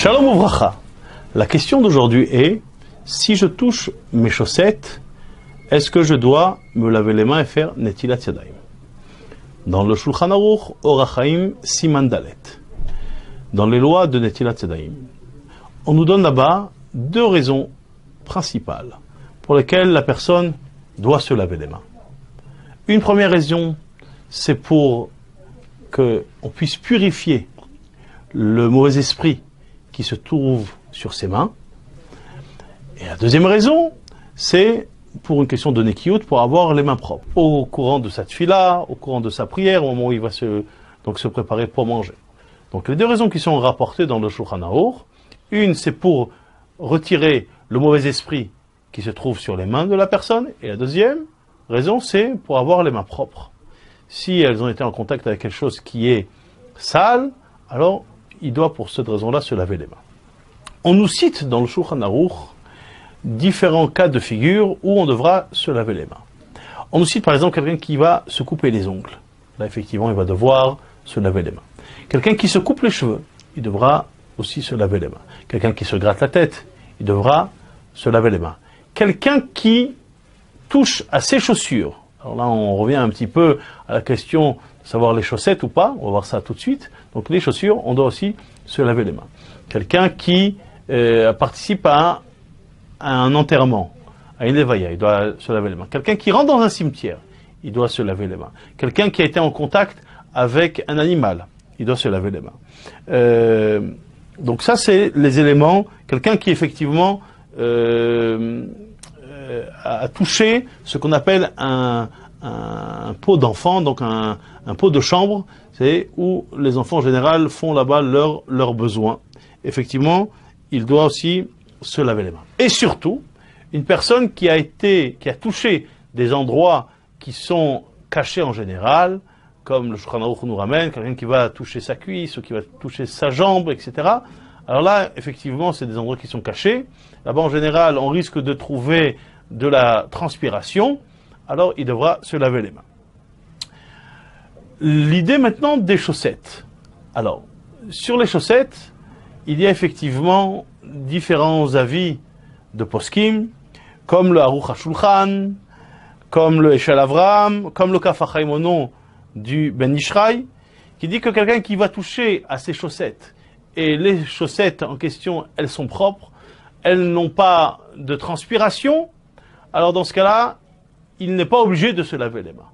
Shalom Uvracha. La question d'aujourd'hui est, si je touche mes chaussettes, est-ce que je dois me laver les mains et faire Netilat Yadayim? Dans le Shulchan Aruch, Orach Chaim Siman Dalet, dans les lois de Netilat Yadayim, on nous donne là-bas deux raisons principales pour lesquelles la personne doit se laver les mains. Une première raison, c'est pour qu'on puisse purifier le mauvais esprit qui se trouve sur ses mains. Et la deuxième raison, c'est pour une question de nekiyut, pour avoir les mains propres. Au courant de sa tfila, au courant de sa prière, au moment où il va se préparer pour manger. Donc les deux raisons qui sont rapportées dans le Shulchan Aruch, une c'est pour retirer le mauvais esprit qui se trouve sur les mains de la personne, et la deuxième raison c'est pour avoir les mains propres. Si elles ont été en contact avec quelque chose qui est sale, alors il doit pour cette raison-là se laver les mains. On nous cite dans le Shulchan Aruch différents cas de figure où on devra se laver les mains. On nous cite par exemple quelqu'un qui va se couper les ongles. Là effectivement il va devoir se laver les mains. Quelqu'un qui se coupe les cheveux, il devra aussi se laver les mains. Quelqu'un qui se gratte la tête, il devra se laver les mains. Quelqu'un qui touche à ses chaussures. Alors là on revient un petit peu à la question de savoir les chaussettes ou pas, on va voir ça tout de suite. Donc les chaussures, on doit aussi se laver les mains. Quelqu'un qui participe à un enterrement, à une levaya, il doit se laver les mains. Quelqu'un qui rentre dans un cimetière, il doit se laver les mains. Quelqu'un qui a été en contact avec un animal, il doit se laver les mains. Donc ça, c'est les éléments. Quelqu'un qui effectivement a touché ce qu'on appelle un pot d'enfant, donc un pot de chambre, c'est où les enfants en général font là-bas leurs besoins. Effectivement, il doit aussi se laver les mains. Et surtout, une personne qui a touché des endroits qui sont cachés en général, comme le Shulchan Aruch nous ramène, quelqu'un qui va toucher sa cuisse ou qui va toucher sa jambe, etc. Alors là, effectivement, c'est des endroits qui sont cachés. Là-bas, en général, on risque de trouver de la transpiration. Alors, il devra se laver les mains. L'idée maintenant des chaussettes. Alors, sur les chaussettes, il y a effectivement différents avis de poskim, comme le Aruch HaShulchan, comme le Eshel Avram, comme le Kaf HaChaim au nom du Ben Ishraï, qui dit que quelqu'un qui va toucher à ses chaussettes, et les chaussettes en question, elles sont propres, elles n'ont pas de transpiration, alors dans ce cas-là, il n'est pas obligé de se laver les mains.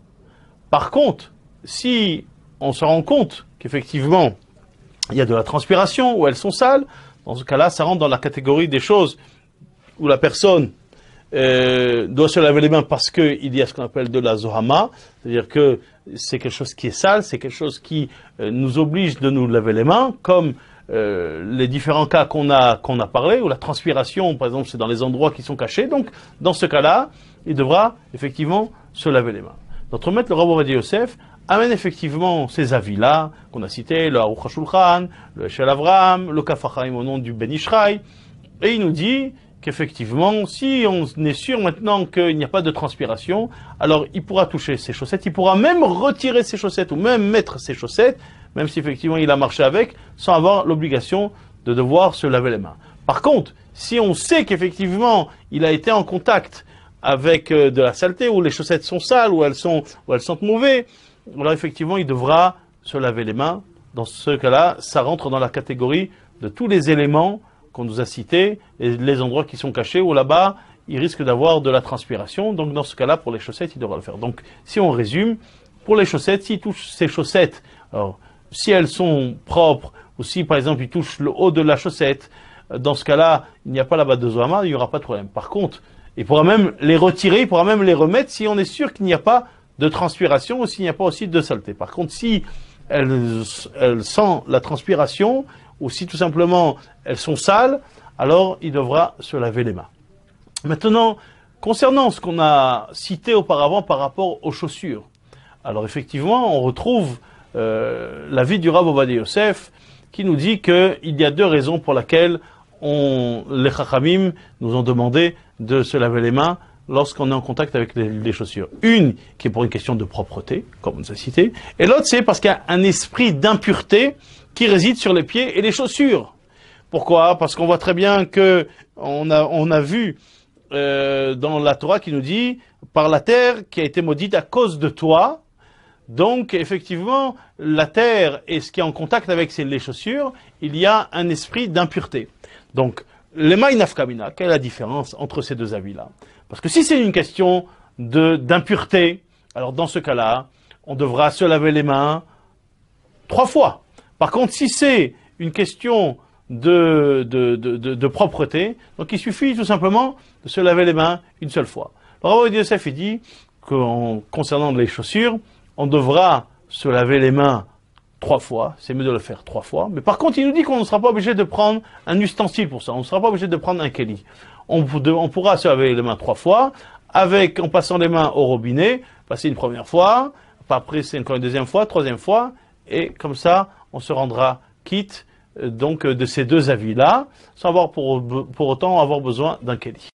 Par contre, si on se rend compte qu'effectivement, il y a de la transpiration, ou elles sont sales, dans ce cas-là, ça rentre dans la catégorie des choses où la personne doit se laver les mains parce qu'il y a ce qu'on appelle de la zohama, c'est-à-dire que c'est quelque chose qui est sale, c'est quelque chose qui nous oblige de nous laver les mains, comme les différents cas qu'on a parlé, où la transpiration, par exemple, c'est dans les endroits qui sont cachés. Donc, dans ce cas-là, il devra effectivement se laver les mains. Notre maître, le Rav Ovadia Yosef, amène effectivement ces avis-là qu'on a cités, le Aruch HaShulchan, le Eshel Avram, le Kaf HaChaim au nom du Ben Ishraï, et il nous dit qu'effectivement, si on est sûr maintenant qu'il n'y a pas de transpiration, alors il pourra toucher ses chaussettes, il pourra même retirer ses chaussettes ou même mettre ses chaussettes, même si effectivement il a marché avec, sans avoir l'obligation de devoir se laver les mains. Par contre, si on sait qu'effectivement il a été en contact avec de la saleté, où les chaussettes sont sales, où elles sentent mauvais, alors effectivement il devra se laver les mains. Dans ce cas-là, ça rentre dans la catégorie de tous les éléments qu'on nous a cités, et les endroits qui sont cachés, où là-bas, il risque d'avoir de la transpiration. Donc dans ce cas-là, pour les chaussettes, il devra le faire. Donc si on résume, pour les chaussettes, s'il touche ses chaussettes, alors si elles sont propres, ou si par exemple il touche le haut de la chaussette, dans ce cas-là, il n'y a pas là-bas de zohama, il n'y aura pas de problème. Par contre, il pourra même les retirer, il pourra même les remettre si on est sûr qu'il n'y a pas de transpiration ou s'il n'y a pas aussi de saleté. Par contre, si elles sentent la transpiration, ou si tout simplement elles sont sales, alors il devra se laver les mains. Maintenant, concernant ce qu'on a cité auparavant par rapport aux chaussures, alors effectivement, on retrouve l'avis du Rav Ovadia Yosef qui nous dit qu'il y a deux raisons pour lesquelles les Chachamim nous ont demandé de se laver les mains lorsqu'on est en contact avec les chaussures. Une qui est pour une question de propreté, comme on nous a cité, et l'autre c'est parce qu'il y a un esprit d'impureté qui réside sur les pieds et les chaussures. Pourquoi? Parce qu'on voit très bien que on a vu dans la Torah qui nous dit par la terre qui a été maudite à cause de toi. Donc, effectivement, la terre et ce qui est en contact avec les chaussures, il y a un esprit d'impureté. Donc, l'emaï nafkamina, quelle est la différence entre ces deux avis-là? Parce que si c'est une question d'impureté, alors dans ce cas-là, on devra se laver les mains 3 fois. Par contre, si c'est une question de propreté, donc il suffit tout simplement de se laver les mains une seule fois. Le Rav Yosef il dit que concernant les chaussures, on devra se laver les mains 3 fois, c'est mieux de le faire 3 fois, mais par contre il nous dit qu'on ne sera pas obligé de prendre un ustensile pour ça, on ne sera pas obligé de prendre un keli. On pourra se laver les mains 3 fois, en passant les mains au robinet, passer une première fois, après c'est encore une deuxième fois, troisième fois, et comme ça on se rendra quitte donc de ces deux avis-là, sans avoir pour autant avoir besoin d'un keli.